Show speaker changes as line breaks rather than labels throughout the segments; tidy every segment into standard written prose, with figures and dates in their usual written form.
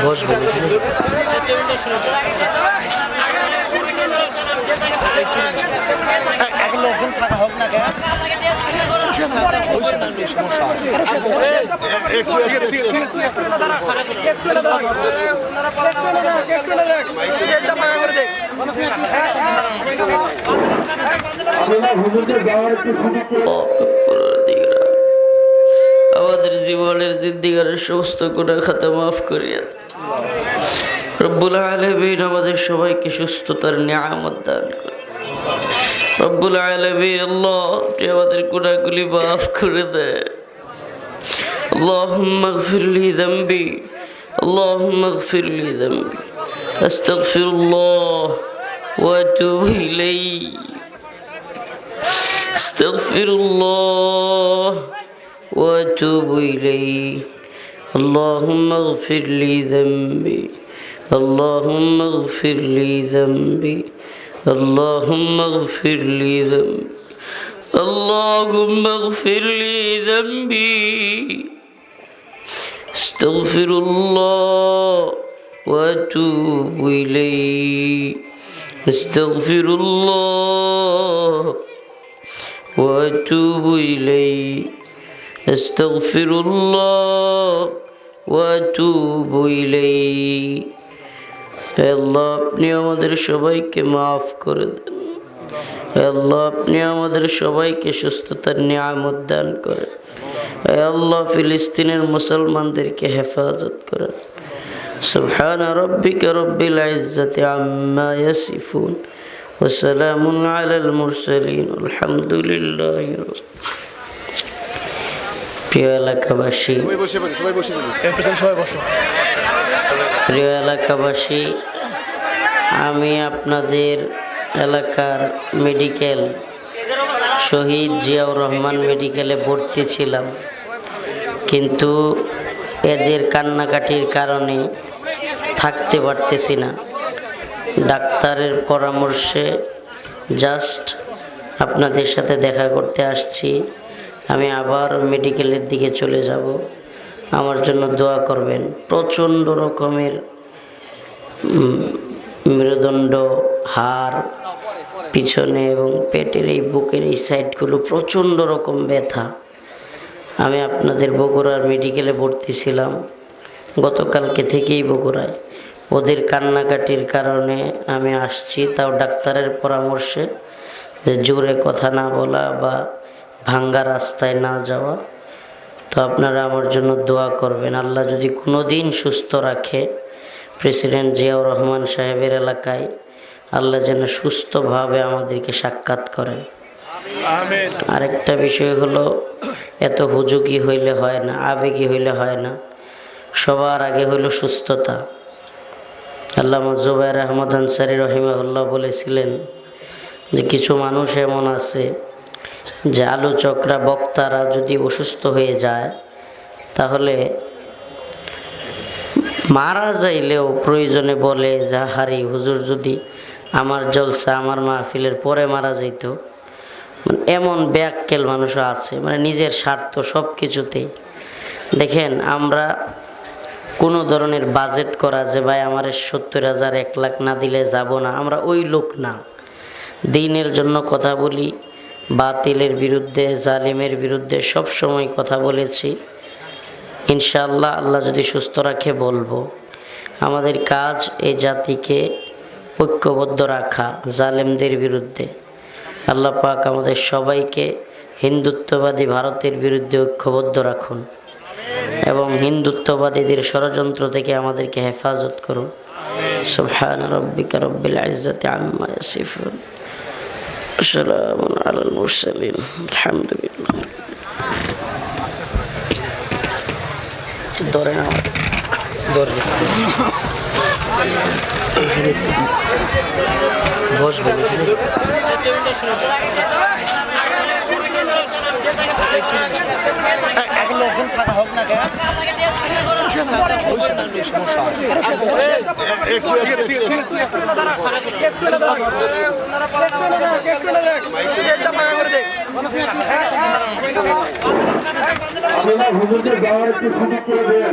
বসবেন লোকজন থাকা হোক না কেন
আমাদের জীবনের জিন্দিগারের সমস্ত গুনাহ খাতা মাফ করিয়া রব্বুল আলামিন আমাদের সবাইকে সুস্থতার নিয়ামত দান করে। রব্বুল আলামিন আল্লাহ আপনি আমাদের গুনাহগুলি মাফ করে দেন। اللهم اغفر لي ذنبي اللهم اغفر لي ذنبي استغفر الله واتوب اليه استغفر الله واتوب اليه اللهم اغفر لي ذنبي اللهم اغفر لي ذنبي اللهم اغفر لي ذنبي اللهم اغفر لي ذنبي استغفر الله واتوب اليه استغفر الله واتوب اليه استغفر الله واتوب اليه আল্লাহ আপনি আমাদের সবাইকে মাফ করে দেন। আল্লাহ আপনি আমাদের সবাইকে সুস্থতার নিয়ামত দান করেন। আল্লাহ ফিলিস্তিনের মুসলমানদেরকে হেফাজত করেন। সুবহানা রাব্বিকা রব্বিল ইজ্জাতি আম্মা ইয়াসিফুন ওয়া সালামুন আলাল মুরসালিন আলহামদুলিল্লাহি প্রিয় এলাকাবাসী, প্রিয় এলাকাবাসী, আমি আপনাদের এলাকার মেডিকেল শহীদ জিয়াউর রহমান মেডিকেলে ভর্তি ছিলাম, কিন্তু এদের কান্নাকাটির কারণে থাকতে পারতেছি না। ডাক্তারের পরামর্শে জাস্ট আপনাদের সাথে দেখা করতে আসছি। আমি আবার মেডিকেলের দিকে চলে যাব। আমার জন্য দোয়া করবেন। প্রচণ্ড রকমের মেরুদণ্ড, হাড়, পিছনে এবং পেটের এই বুকের এই সাইডগুলো প্রচণ্ড রকম ব্যথা। আমি আপনাদের বগুড়ার মেডিকেলে ভর্তি ছিলাম গতকালকে থেকেই বগুড়ায়। ওদের কান্নাকাটির কারণে আমি আসছি, তাও ডাক্তারের পরামর্শে যে জোরে কথা না বলা বা ভাঙ্গা রাস্তায় না যাওয়া। তো আপনারা আমার জন্য দোয়া করবেন। আল্লাহ যদি কোনো দিন সুস্থ রাখে প্রেসিডেন্ট জিয়াউর রহমান সাহেবের এলাকায়, আল্লাহ যেন সুস্থভাবে আমাদেরকে সাক্ষাৎ করেন। আরেকটা বিষয় হলো, এত হুজুগি হইলে হয় না, আবেগী হইলে হয় না। সবার আগে হইল সুস্থতা। আল্লামা জুবায়ের আহমদ আনসারী রহিমাহুল্লাহ বলেছিলেন যে কিছু মানুষ এমন আছে যে আলোচকরা, বক্তারা যদি অসুস্থ হয়ে যায় তাহলে মারা যাইলেও প্রয়োজনে বলে যে হারি হুজুর যদি আমার জলসা, আমার মাহফিলের পরে মারা যাইত। এমন ব্যাককেল মানুষও আছে, মানে নিজের স্বার্থ সব কিছুতেই। দেখেন, আমরা কোনো ধরনের বাজেট করা যে ভাই আমার 70,000 1 লাখ না দিলে যাব না, আমরা ওই লোক না। দ্বীনের জন্য কথা বলি, বাতিলের বিরুদ্ধে, জালিমের বিরুদ্ধে সব সময় কথা বলেছি। ইনশাআল্লাহ আল্লাহ যদি সুস্থ রাখে বলবো। আমাদের কাজ এই জাতিকে ঐক্যবদ্ধ রাখা জালেমদের বিরুদ্ধে। আল্লাহ পাক আমাদের সবাইকে হিন্দুত্ববাদী ভারতের বিরুদ্ধে ঐক্যবদ্ধ রাখুন এবং হিন্দুত্ববাদীদের ষড়যন্ত্র থেকে আমাদেরকে হেফাজত করুন। সুবহানা রাব্বিকা রব্বিল ইজ্জাতি আম্মা ইয়াসিফুন ওয়া সালামুন আলাল মুরসালিন আলহামদুলিল্লাহ। ধরে নাও, ধরে
বসবেন লোকজন থাকা হোক না কেন
আপনারা হুজুরকে যাওয়ার একটু সুযোগ করে দেন।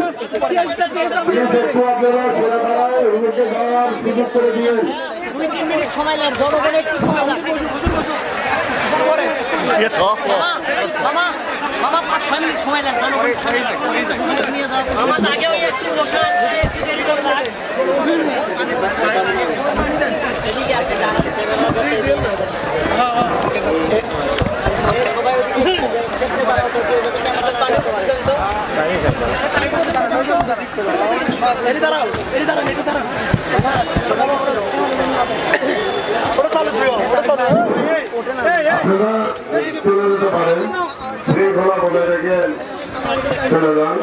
একটু আপনারা সোজা দাঁড়ায় হুজুরকে যাওয়ার সুযোগ করে দিয়েন।
সময় নেন, জনগণ একটু মামা 5-6 মিনিট সময় নেন, জনগণ আমার আগেও একটু বসে একটু দেরি করে যান।
আপনারা চলে যেতে পারেন, শৃঙ্খলা বজায় রেখে চলে যান।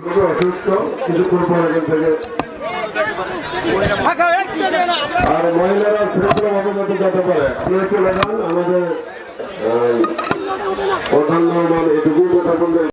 খুবই অসুস্থ, কিছুক্ষণ পরে এখান থেকে। আর মহিলারা শৃঙ্খলাভাবে যাতে যেতে পারে আপনারা চলে যান। আমাদের প্রধান মেহমান